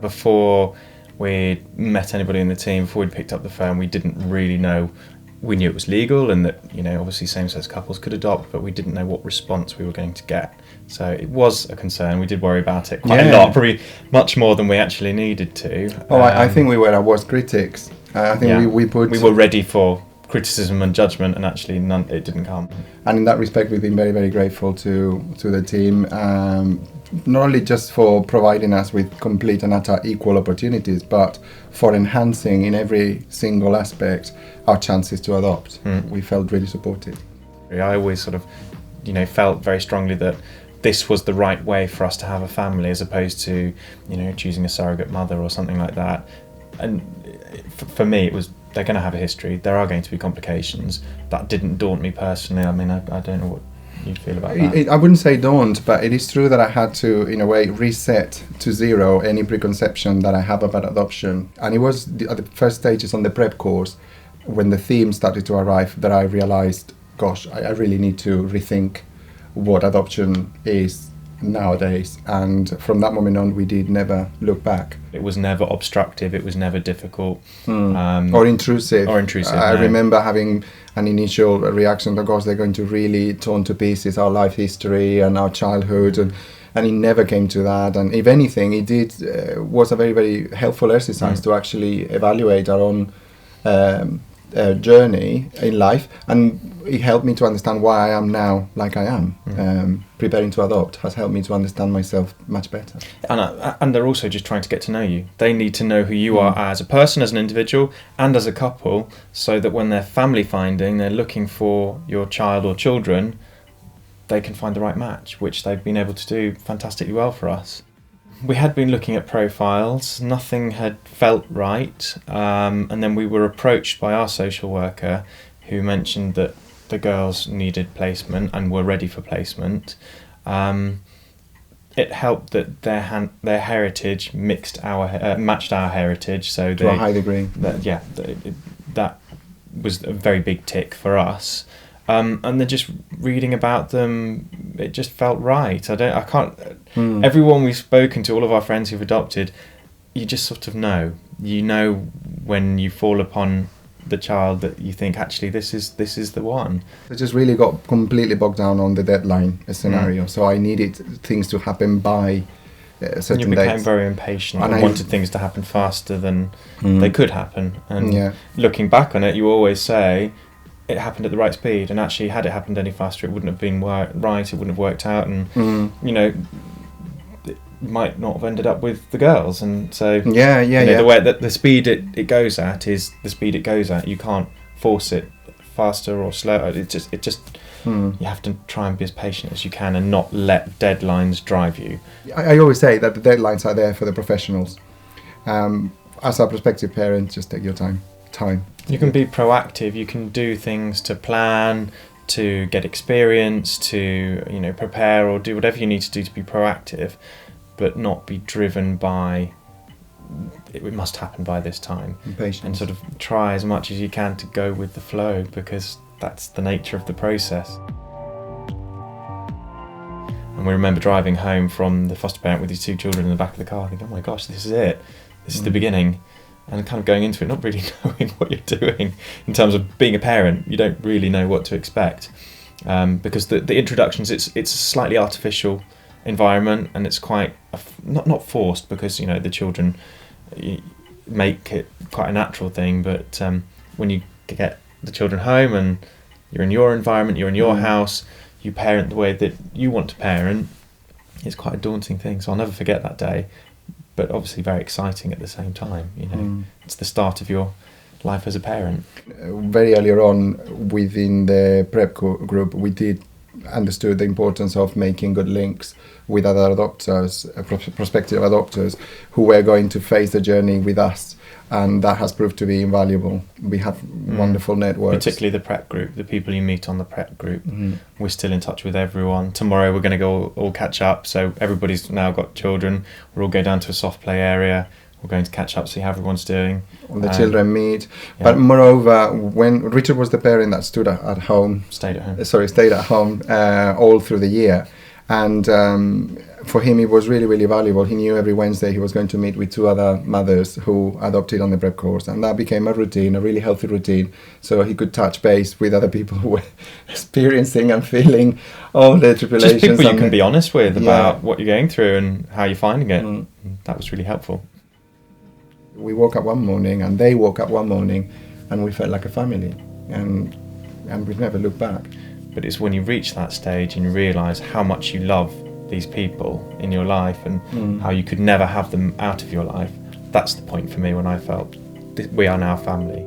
Before we met anybody in the team, before we'd picked up the phone, we didn't really know. We knew it was legal and that, obviously same-sex couples could adopt, but we didn't know what response we were going to get. So it was a concern. We did worry about it quite a lot, probably much more than we actually needed to. I think we were our worst critics. I think we were ready for criticism and judgment, and actually it didn't come. And in that respect, we've been very, very grateful to the team, not only just for providing us with complete and utter equal opportunities, but for enhancing in every single aspect our chances to adopt. We felt really supported. I always sort of, felt very strongly that this was the right way for us to have a family, as opposed to, choosing a surrogate mother or something like that. And for me, it was, they're going to have a history. There are going to be complications. That didn't daunt me personally. I mean, I don't know what you feel about that. I wouldn't say daunt, but it is true that I had to, in a way, reset to zero any preconception that I have about adoption. And it was at the first stages on the prep course, when the themes started to arrive, that I realised, gosh, I really need to rethink what adoption is nowadays. And from that moment on, we did never look back. It was never obstructive, it was never difficult. Or intrusive. I remember having an initial reaction that, gosh, they're going to really torn to pieces our life history and our childhood, and it never came to that. And if anything, it was a very, very helpful exercise to actually evaluate our own journey in life, and it helped me to understand why I am now like I am. Preparing to adopt has helped me to understand myself much better. And they're also just trying to get to know you. They need to know who you are as a person, as an individual, and as a couple, so that when they're family finding, they're looking for your child or children, they can find the right match, which they've been able to do fantastically well for us. We had been looking at profiles, nothing had felt right, and then we were approached by our social worker, who mentioned that the girls needed placement and were ready for placement. It helped that their heritage matched our heritage, so to a high degree. That was a very big tick for us. And then just reading about them, it just felt right. Everyone we've spoken to, all of our friends who've adopted, you just sort of know. You know when you fall upon the child that you think, actually, this is the one. I just really got completely bogged down on the deadline scenario. So I needed things to happen by certain dates. You became very impatient and wanted things to happen faster than they could happen. And looking back on it, you always say, it happened at the right speed, and actually had it happened any faster, it wouldn't have been right, it wouldn't have worked out, and it might not have ended up with the girls. And so the way that the speed it goes at is the speed it goes at. You can't force it faster or slower. It just you have to try and be as patient as you can and not let deadlines drive you. I always say that the deadlines are there for the professionals. As a prospective parent, just take your time. You can be proactive, you can do things to plan, to get experience, to prepare, or do whatever you need to do to be proactive, but not be driven by it must happen by this time. Patience. And sort of try as much as you can to go with the flow, because that's the nature of the process. And we remember driving home from the foster parent with these two children in the back of the car, thinking, oh my gosh, this is it, this is the beginning. And kind of going into it not really knowing what you're doing in terms of being a parent. You don't really know what to expect, because the introductions, it's a slightly artificial environment, and it's quite not forced, because the children make it quite a natural thing. But when you get the children home and you're in your environment, you're in your house, you parent the way that you want to parent, it's quite a daunting thing. So I'll never forget that day. But obviously very exciting at the same time. It's the start of your life as a parent. Very earlier on within the prep group, we did understood the importance of making good links with other adopters, prospective adopters, who were going to face the journey with us, and that has proved to be invaluable. We have wonderful networks. Particularly the prep group, the people you meet on the prep group. We're still in touch with everyone. Tomorrow we're going to go all catch up, so everybody's now got children. We'll all go down to a soft play area. We're going to catch up, see how everyone's doing. The children meet. Yeah. But moreover, when Richard was the parent that stayed at home all through the year, And for him, it was really, really valuable. He knew every Wednesday he was going to meet with 2 other mothers who adopted on the prep course. And that became a routine, a really healthy routine. So he could touch base with other people who were experiencing and feeling all the tribulations. Just people you can be honest with about Yeah. what you're going through and how you're finding it. That was really helpful. We woke up one morning and they woke up one morning and we felt like a family. And we've never looked back. But it's when you reach that stage and you realise how much you love these people in your life and how you could never have them out of your life. That's the point for me when I felt we are now family.